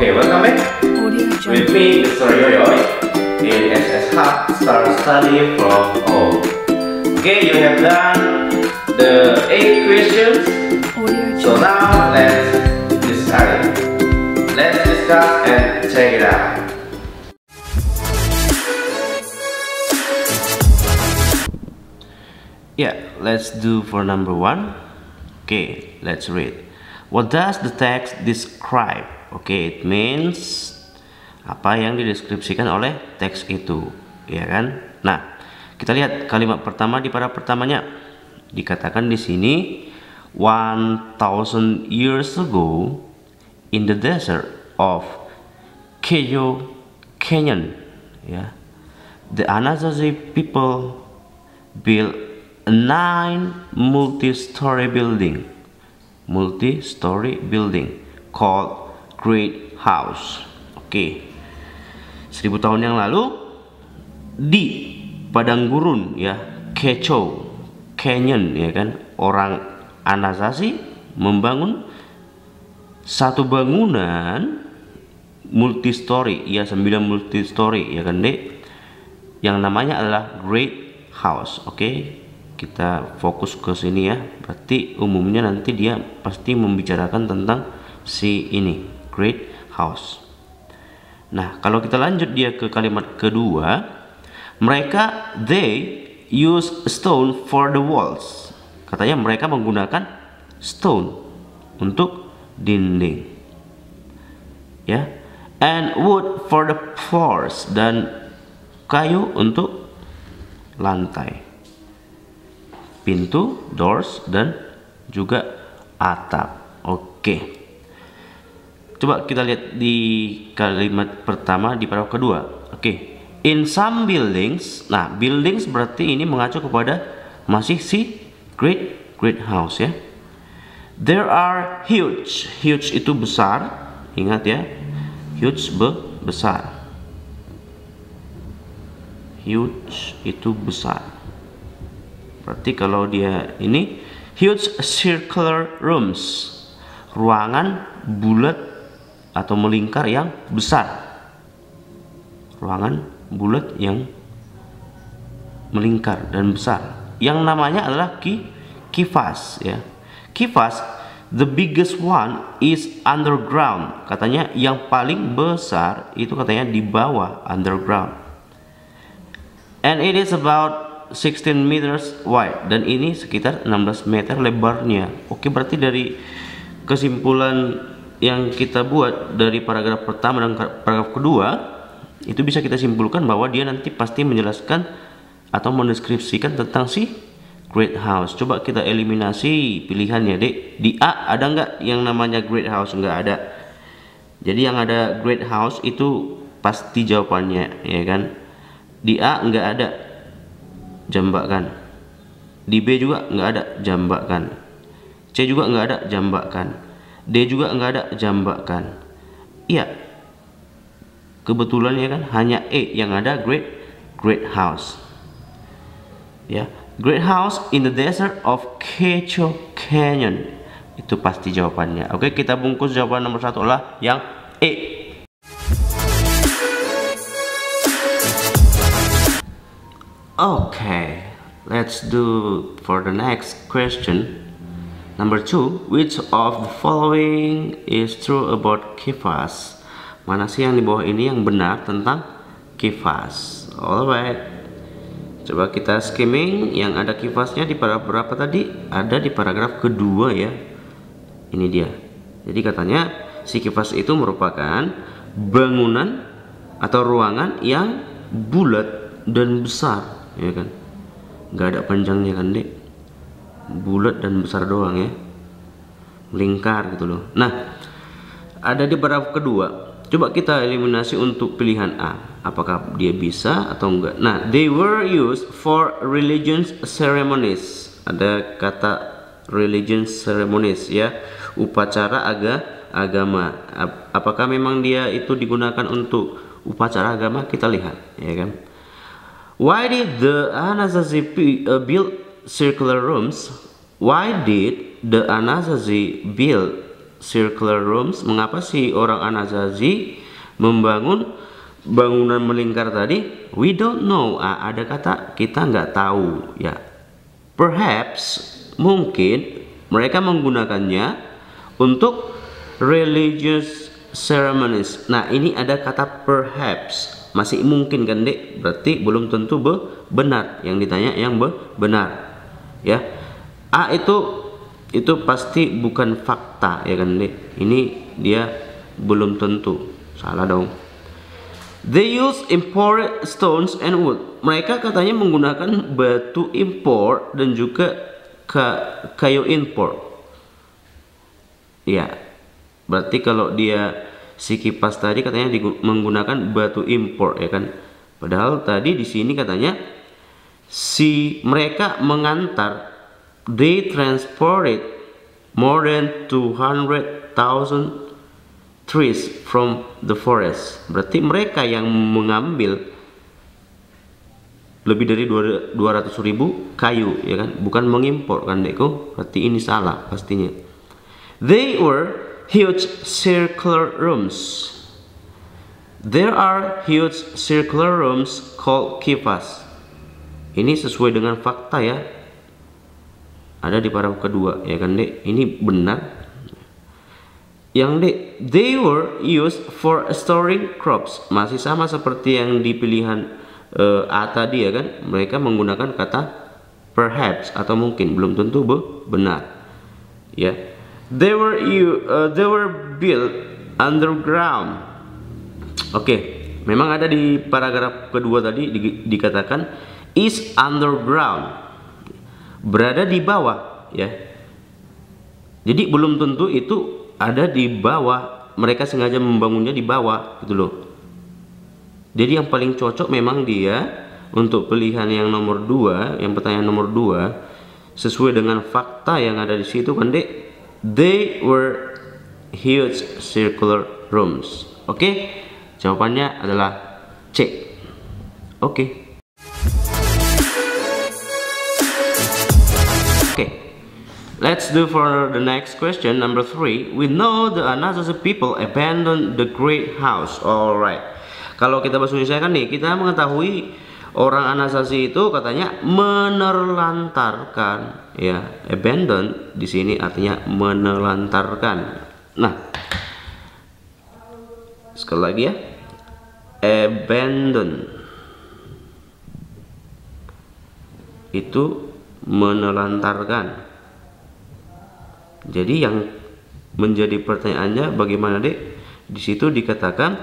Okay, welcome back with me, Mr. Yoyoy, in SS Hub Start Study from Home. Okay, you have done the 8 questions. So now let's get started. Let's discuss and check it out. Yeah, let's do for number 1. Okay, let's read. What does the text describe? Okay, it means apa yang dideskripsikan oleh teks itu, ya kan? Nah, kita lihat kalimat pertama di paragraf pertamanya. Dikatakan di sini 1000 years ago in the desert of Keyo Canyon, ya, the Anasazi people built a 9 multi-story building called Great House. Oke, 1000 tahun yang lalu di padang gurun, ya, Kecho Canyon, ya kan, orang Anasazi membangun satu bangunan multi-story, ya, 9 multi-story, ya kan Dek, yang namanya adalah Great House. Oke, kita fokus ke sini ya. Berarti umumnya nanti dia pasti membicarakan tentang si ini, Great House. Nah, kalau kita lanjut dia ke kalimat kedua, mereka they use stone for the walls. Katanya mereka menggunakan stone untuk dinding, ya, and wood for the floors, dan kayu untuk lantai, pintu, doors, dan juga atap. Oke, coba kita lihat di kalimat pertama di paragraf kedua. Oke, in some buildings. Nah, buildings berarti ini mengacu kepada masih si Great House, ya. There are huge itu besar, ingat ya, huge besar, huge itu besar. Berarti kalau dia ini huge circular rooms, ruangan bulat atau melingkar yang besar, ruangan bulat yang melingkar dan besar, yang namanya adalah kivas, ya. Kivas, the biggest one is underground. Katanya yang paling besar itu katanya di bawah, underground, and it is about 16 meters wide, dan ini sekitar 16 meter lebarnya. Oke, berarti dari kesimpulan yang kita buat dari paragraf pertama dan paragraf kedua itu bisa kita simpulkan bahwa dia nanti pasti menjelaskan atau mendeskripsikan tentang si Great House. Coba kita eliminasi pilihannya, Dek. Di A ada nggak yang namanya Great House? Nggak ada. Jadi yang ada Great House itu pasti jawabannya, ya kan? Di A nggak ada, jambakan. Di B juga nggak ada, jambakan. C juga nggak ada, jambakan. D juga nggak ada, jambakan. Iya, kebetulan ya kan, hanya E yang ada Great House, ya. Great House in the desert of Kecho Canyon, itu pasti jawabannya. Oke, kita bungkus jawaban nomor 1 adalah yang E. Okay, let's do for the next question. Number 2, which of the following is true about kivas? Mana sih yang di bawah ini yang benar tentang kivas? Alright, coba kita skimming. Yang ada kivasnya di paragraf berapa tadi? Ada di paragraf kedua, ya. Ini dia. Jadi katanya si kivas itu merupakan bangunan atau ruangan yang bulat dan besar, ya kan, nggak ada panjangnya kan, Dek, bulat dan besar doang, ya, melingkar gitu loh. Nah, ada di paragraf kedua. Coba kita eliminasi untuk pilihan A, apakah dia bisa atau enggak. Nah, they were used for religious ceremonies. Ada kata religious ceremonies, ya, upacara agama. Apakah memang dia itu digunakan untuk upacara agama? Kita lihat, ya kan. Why did the Anasazi build circular rooms? Why did the Anasazi build circular rooms? Mengapa si orang Anasazi membangun bangunan melingkar tadi? We don't know. Ada kata kita nggak tahu ya. Perhaps, mungkin mereka menggunakannya untuk religious ceremonies. Nah, ini ada kata perhaps. Masih mungkin kan, Dek? Berarti belum tentu benar. Yang ditanya yang benar. Ya. Itu pasti bukan fakta ya kan, Dek? Ini dia belum tentu. Salah dong. They use imported stones and wood. Mereka katanya menggunakan batu impor dan juga kayu impor. Ya, berarti kalau dia si kipas tadi katanya menggunakan batu impor ya kan. Padahal tadi di sini katanya si mereka mengantar, they transported more than 200,000 trees from the forest. Berarti mereka yang mengambil lebih dari 200.000 kayu ya kan, bukan mengimpor kan, Dekku. Berarti ini salah pastinya. They were huge circular rooms. There are huge circular rooms called kipas. Ini sesuai dengan fakta ya. Ada di paragraf kedua ya kan, Dek. Ini benar. Yang they were used for storing crops. Masih sama seperti yang di pilihan A tadi ya kan. Mereka menggunakan kata perhaps atau mungkin, belum tentu benar. Ya. They were built underground. Oke, memang ada di paragraf kedua tadi dikatakan is underground, berada di bawah ya. Jadi belum tentu itu ada di bawah, mereka sengaja membangunnya di bawah gitu loh. Jadi yang paling cocok memang dia untuk pilihan yang nomor 2, yang pertanyaan nomor 2 sesuai dengan fakta yang ada di situ kan, Dek. They were huge circular rooms. Oke, jawabannya adalah C. Oke. Let's do for the next question, number 3. We know the Anasazi people abandoned the great house. Alright. Kalau kita bahasa Indonesia kan nih, kita mengetahui orang Anasazi itu katanya menelantarkan, ya. Abandon di sini artinya menelantarkan. Nah, sekali lagi ya, abandon itu menelantarkan. Jadi yang menjadi pertanyaannya bagaimana, Dek? Di situ dikatakan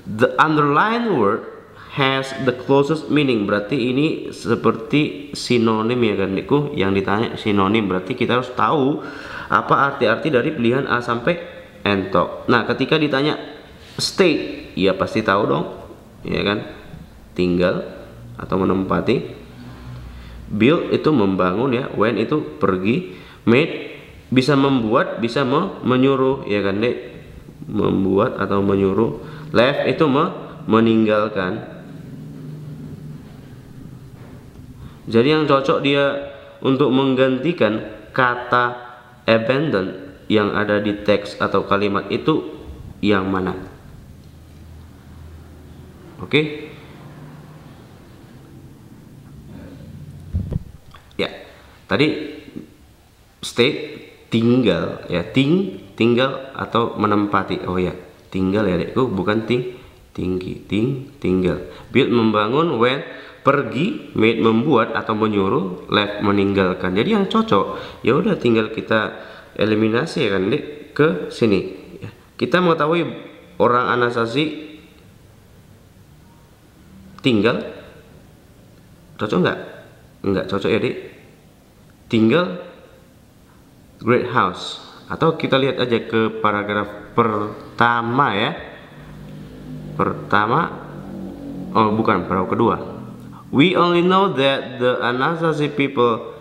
the underlined word has the closest meaning. Berarti ini seperti sinonim ya kan, Dekku? Yang ditanya sinonim, berarti kita harus tahu apa arti-arti dari pilihan A sampai N. Nah, ketika ditanya stay, ya pasti tahu dong, ya kan? Tinggal atau menempati. Build itu membangun ya, when itu pergi, made bisa membuat, bisa menyuruh ya kan, Dek? Membuat atau menyuruh. Left itu meninggalkan. Jadi yang cocok dia untuk menggantikan kata abandon yang ada di teks atau kalimat itu yang mana? Oke. Ya, tadi stay tinggal ya, tinggal atau menempati. Oh ya, tinggal ya, Dekku, bukan tinggal. Build membangun, when pergi, made membuat atau menyuruh, left meninggalkan. Jadi yang cocok ya udah tinggal kita eliminasi ya kan, Dek, ke sini ya. Kita mengetahui orang Anasazi tinggal, cocok nggak cocok ya, Dek. Tinggal great house. Atau kita lihat aja ke paragraf pertama ya. Bukan, paragraf kedua. We only know that the Anasazi people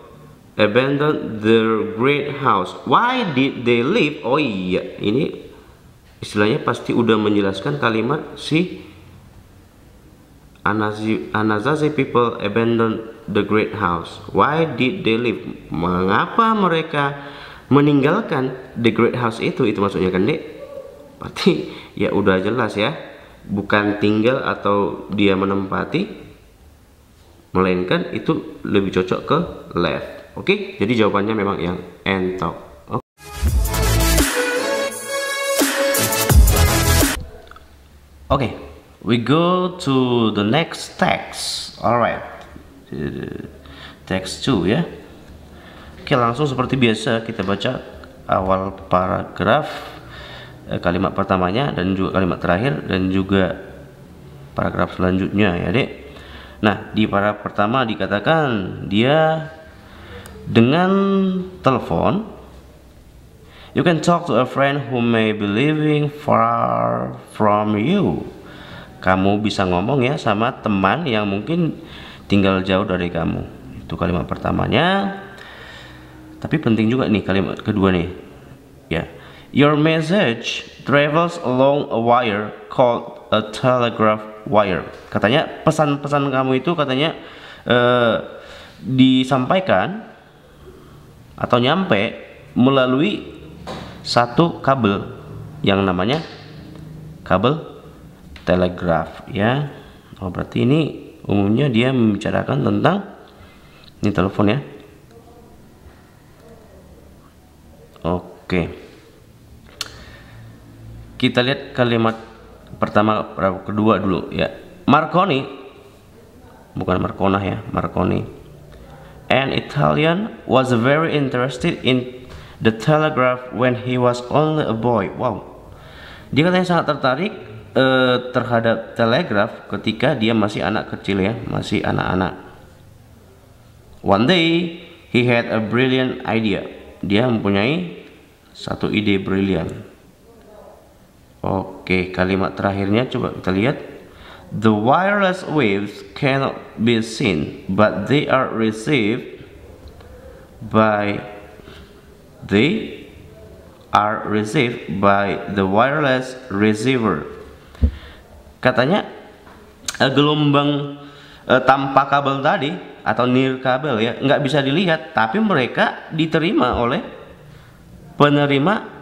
abandoned their great house. Why did they leave? Oh iya, ini istilahnya pasti udah menjelaskan kalimat si Anasazi people abandoned the great house. Why did they leave? Mengapa mereka meninggalkan the great house itu maksudnya kan Dek. Berarti ya udah jelas ya, bukan tinggal atau dia menempati, melainkan itu lebih cocok ke left. Oke, jadi jawabannya memang yang entok. Oke, we go to the next text. Alright, text 2 ya. Oke, langsung seperti biasa kita baca awal paragraf, kalimat pertamanya dan juga kalimat terakhir dan juga paragraf selanjutnya ya Dek. Nah, di paragraf pertama dikatakan dia dengan telepon, you can talk to a friend who may be living far from you. Kamu bisa ngomong ya sama teman yang mungkin tinggal jauh dari kamu. Itu kalimat pertamanya. Tapi penting juga nih kalimat kedua nih ya. Your message travels along a wire called a telegraph wire. Katanya pesan-pesan kamu itu katanya disampaikan atau nyampe melalui satu kabel yang namanya kabel telegraf ya. Oh, berarti ini umumnya dia membicarakan tentang ini telepon ya. Oke, kita lihat kalimat pertama, kedua dulu ya. Marconi, bukan Marcona ya, Marconi, an Italian, was very interested in the telegraph when he was only a boy. Wow, dia katanya sangat tertarik terhadap telegraf ketika dia masih anak kecil ya, masih anak-anak. One day he had a brilliant idea. Dia mempunyai satu ide brilian. Oke, kalimat terakhirnya coba kita lihat. The wireless waves cannot be seen, but they are received by the wireless receiver. Katanya gelombang tanpa kabel tadi atau nirkabel ya nggak bisa dilihat, tapi mereka diterima oleh penerima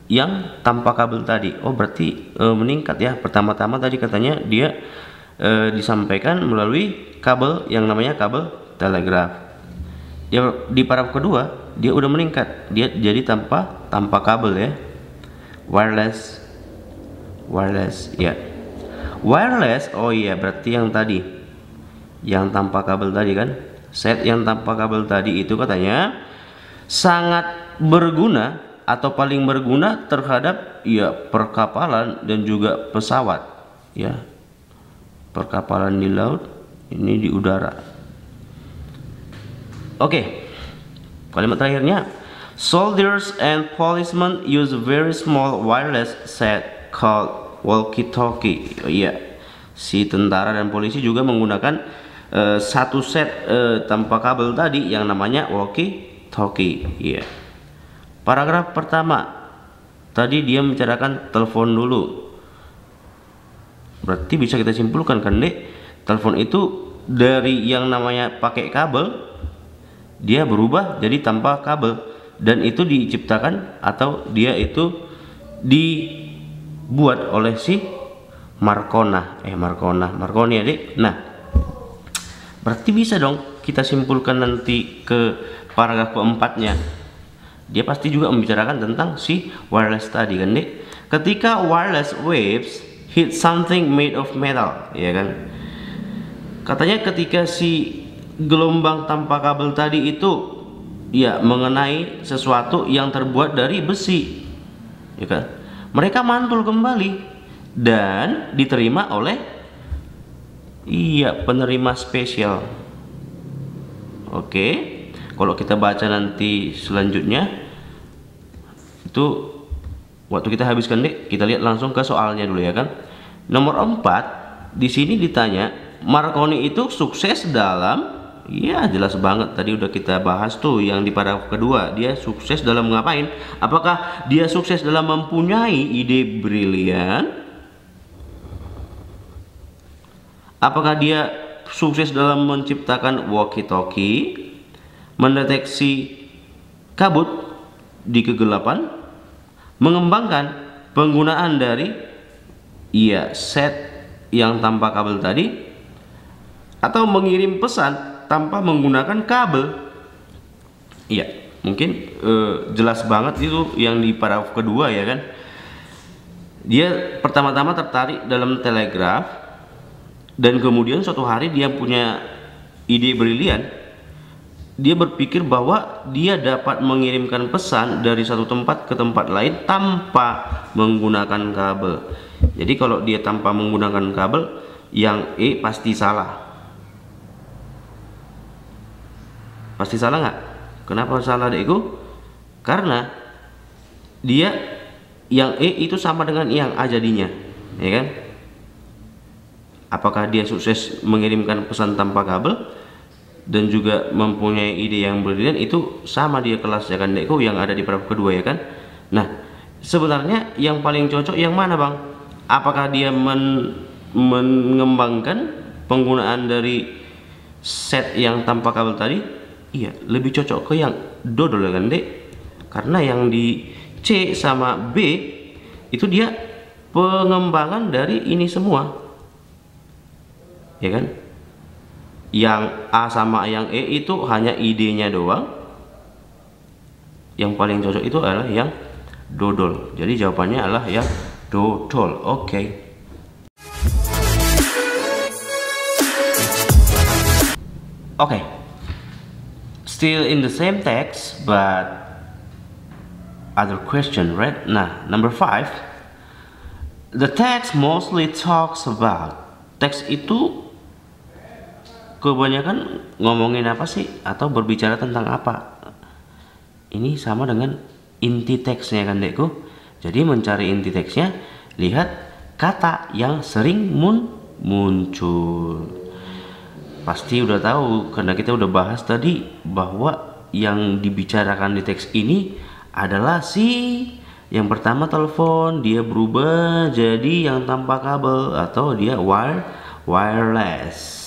yang tanpa kabel tadi. Oh, berarti meningkat ya. Pertama-tama tadi katanya dia disampaikan melalui kabel yang namanya kabel telegraf. Di paragraf kedua dia udah meningkat, dia jadi tanpa kabel ya, wireless ya. Wireless, oh iya, berarti yang tadi yang tanpa kabel tadi kan, set yang tanpa kabel tadi itu katanya sangat berguna atau paling berguna terhadap ya perkapalan dan juga pesawat ya, perkapalan di laut, ini di udara. Oke, kalimat terakhirnya, soldiers and policemen use a very small wireless set called walkie-talkie. Oh, iya, si tentara dan polisi juga menggunakan satu set tanpa kabel tadi yang namanya walkie-talkie. Iya. Paragraf pertama tadi dia membicarakan telepon dulu. Berarti bisa kita simpulkan kan Dek, telepon itu dari yang namanya pakai kabel dia berubah jadi tanpa kabel, dan itu diciptakan atau dia itu dibuat oleh si Marconi ya Dek. Nah, berarti bisa dong kita simpulkan nanti ke paragraf keempatnya. Dia pasti juga membicarakan tentang si wireless tadi kan Dek. Ketika wireless waves hit something made of metal, ya kan. Katanya ketika si gelombang tanpa kabel tadi itu ya mengenai sesuatu yang terbuat dari besi, ya kan. Mereka mantul kembali dan diterima oleh penerima spesial. Oke, kalau kita baca nanti selanjutnya itu waktu kita habiskan Dek, kita lihat langsung ke soalnya dulu ya kan. Nomor 4 di sini ditanya, Marconi itu sukses dalam, ya jelas banget tadi udah kita bahas tuh yang di paragraf kedua, dia sukses dalam ngapain? Apakah dia sukses dalam mempunyai ide brilian? Apakah dia sukses dalam menciptakan walkie-talkie, mendeteksi kabut, di kegelapan, mengembangkan penggunaan dari set yang tanpa kabel tadi, atau mengirim pesan tanpa menggunakan kabel. Iya, mungkin jelas banget itu yang di paragraf kedua ya kan. Dia pertama-tama tertarik dalam telegraf, dan kemudian suatu hari dia punya ide brilian. Dia berpikir bahwa dia dapat mengirimkan pesan dari satu tempat ke tempat lain tanpa menggunakan kabel. Jadi kalau dia tanpa menggunakan kabel, yang pasti salah. Pasti salah nggak? Kenapa salah adikku? Karena dia yang itu sama dengan yang A jadinya, ya kan? Apakah dia sukses mengirimkan pesan tanpa kabel dan juga mempunyai ide yang brilian, itu sama dia kelas ya kan adikku, yang ada di paragraf kedua ya kan? Nah, sebenarnya yang paling cocok yang mana bang? Apakah dia mengembangkan penggunaan dari set yang tanpa kabel tadi? Iya, lebih cocok ke yang dodol ya kan dek, karena yang di C sama B itu dia pengembangan dari ini semua ya kan. Yang A sama yang E itu hanya idenya doang. Yang paling cocok itu adalah yang dodol. Jadi jawabannya adalah yang dodol. Oke. Oke. Still in the same text but other question, right? Nah, number 5, the text mostly talks about. Teks itu kebanyakan ngomongin apa sih, atau berbicara tentang apa? Ini sama dengan inti teksnya kan dekku. Jadi mencari inti teksnya, lihat kata yang sering muncul. Pasti udah tahu karena kita udah bahas tadi bahwa yang dibicarakan di teks ini adalah yang pertama telepon, dia berubah jadi yang tanpa kabel, atau dia wireless.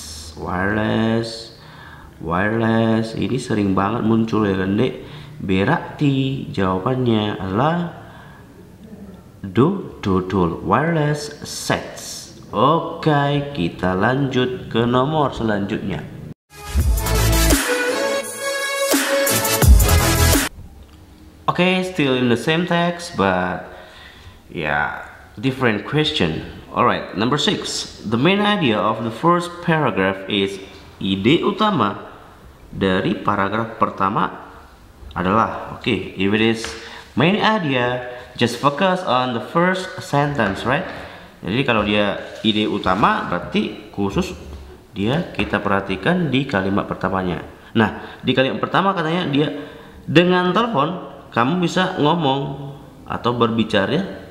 Ini sering banget muncul ya kan dek. Berarti jawabannya adalah dodol, wireless sets. Oke, kita lanjut ke nomor selanjutnya. Okay, still in the same text, but different question. Alright, number 6. The main idea of the first paragraph is, ide utama dari paragraf pertama adalah, if it is main idea, just focus on the first sentence, right? Jadi kalau dia ide utama, berarti khusus kita perhatikan di kalimat pertamanya. Nah, di kalimat pertama katanya dia dengan telepon kamu bisa ngomong atau berbicara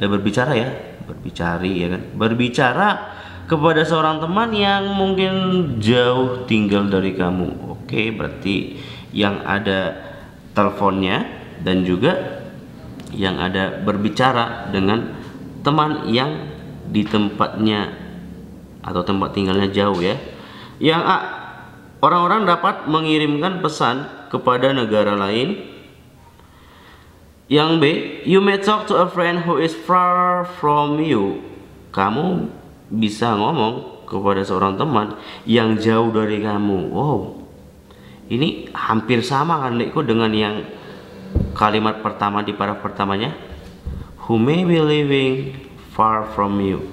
kepada seorang teman yang mungkin jauh tinggal dari kamu. Oke, berarti yang ada teleponnya dan juga yang ada berbicara dengan teman yang di tempatnya atau tempat tinggalnya jauh ya. Yang A, orang-orang dapat mengirimkan pesan kepada negara lain. Yang B, you may talk to a friend who is far from you. Kamu bisa ngomong kepada seorang teman yang jauh dari kamu. Wow, ini hampir sama kan dekku dengan yang kalimat pertama di paragraf pertamanya, who may be living far from you.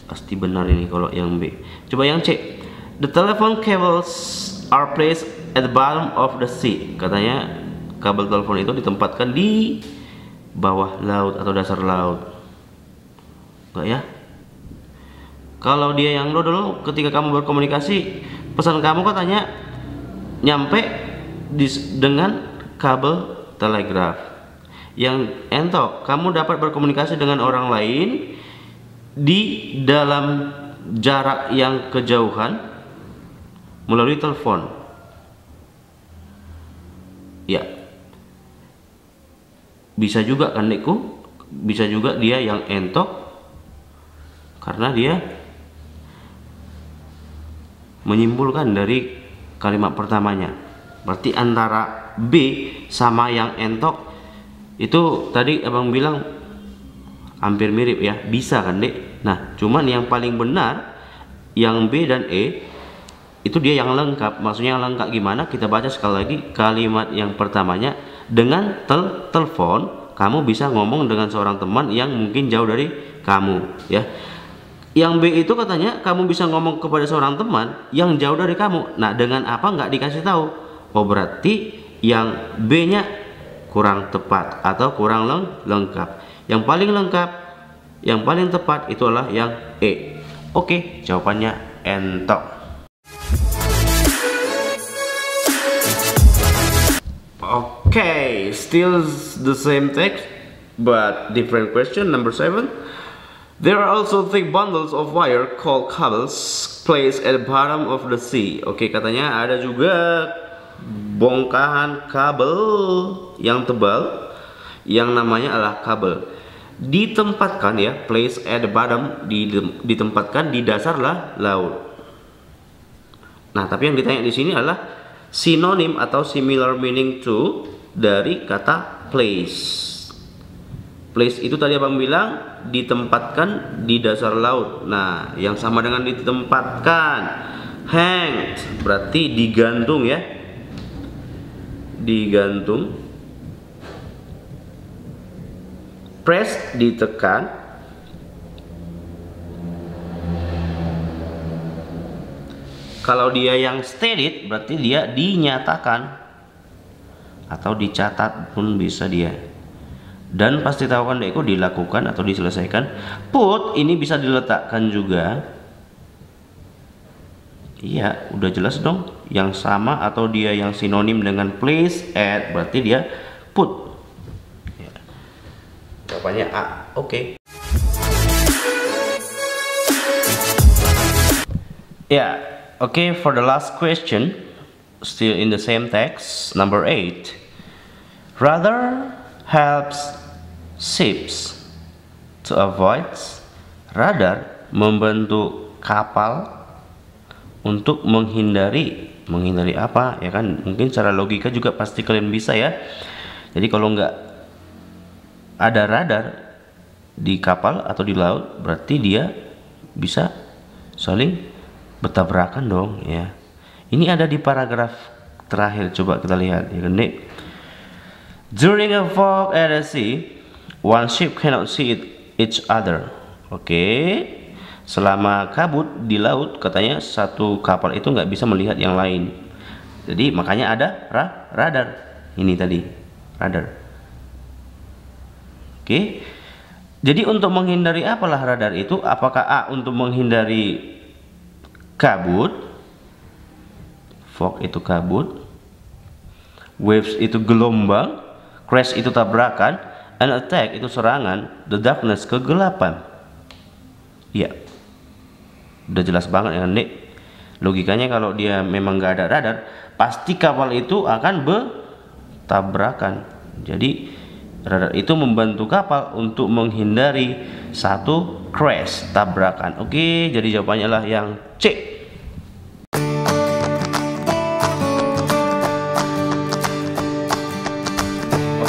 Pasti benar ini kalau yang B. Coba yang C, the telephone cables are placed at the bottom of the sea. Katanya kabel telepon itu ditempatkan di bawah laut atau dasar laut. Enggak ya? Kalau dia yang dodol, ketika kamu berkomunikasi, pesan kamu katanya nyampe dengan kabel telegraf. Yang entok, kamu dapat berkomunikasi dengan orang lain di dalam jarak yang kejauhan melalui telepon. Ya, bisa juga kan dekku, bisa juga dia yang entok karena dia menyimpulkan dari kalimat pertamanya. Berarti antara B sama yang entok itu tadi abang bilang hampir mirip ya, bisa kan dek. Nah cuman yang paling benar yang B dan E itu dia yang lengkap. Maksudnya yang lengkap gimana? Kita baca sekali lagi kalimat yang pertamanya. Dengan telepon kamu bisa ngomong dengan seorang teman yang mungkin jauh dari kamu ya. Yang B itu katanya kamu bisa ngomong kepada seorang teman yang jauh dari kamu. Nah dengan apa nggak dikasih tahu. Oh berarti yang B nya kurang tepat atau kurang lengkap. Yang paling lengkap, yang paling tepat itu adalah yang E. Oke, jawabannya entok. Okay, still the same text but different question. Number 7. There are also thick bundles of wire called cables placed at the bottom of the sea. Oke, katanya ada juga bongkahan kabel yang tebal yang namanya adalah kabel. Ditempatkan ya, place at the bottom, ditempatkan di dasar laut. Nah, tapi yang ditanya di sini adalah sinonim atau similar meaning to dari kata place. Place itu tadi abang bilang ditempatkan di dasar laut. Nah, yang sama dengan ditempatkan, hanged berarti digantung ya, digantung. Press ditekan. Kalau dia yang stated berarti dia dinyatakan atau dicatat pun bisa dia. Dan pasti tahu kan deko dilakukan atau diselesaikan. Put ini bisa diletakkan juga. Iya, udah jelas dong. Yang sama atau dia yang sinonim dengan place at berarti dia put. Ya. Jawabannya A. Oke. Ya, oke, for the last question, still in the same text, number 8. Rather helps ships to avoid. Radar membantu kapal untuk menghindari apa ya kan? Mungkin secara logika juga pasti kalian bisa ya. Jadi kalau nggak ada radar di kapal atau di laut berarti dia bisa saling bertabrakan dong ya. Ini ada di paragraf terakhir, coba kita lihat ya kan Dek. During a fog at the sea, one ship cannot see each other. Oke, selama kabut di laut katanya satu kapal itu nggak bisa melihat yang lain. Jadi makanya ada radar. Ini tadi radar. Oke, jadi untuk menghindari apalah radar itu? Apakah A untuk menghindari kabut, fog itu kabut, waves itu gelombang, crash itu tabrakan, and attack itu serangan, the darkness kegelapan. Iya, udah jelas banget ya Nek. Logikanya kalau dia memang nggak ada radar, pasti kapal itu akan bertabrakan. Jadi radar itu membantu kapal untuk menghindari satu crash, tabrakan. Oke, jadi jawabannya lah yang C.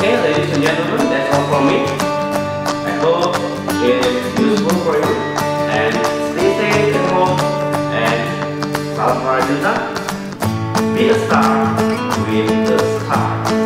Ladies and gentlemen, that's all from me. I hope it's useful for you, and stay safe at home, and salam Rajunta, be a star with the stars.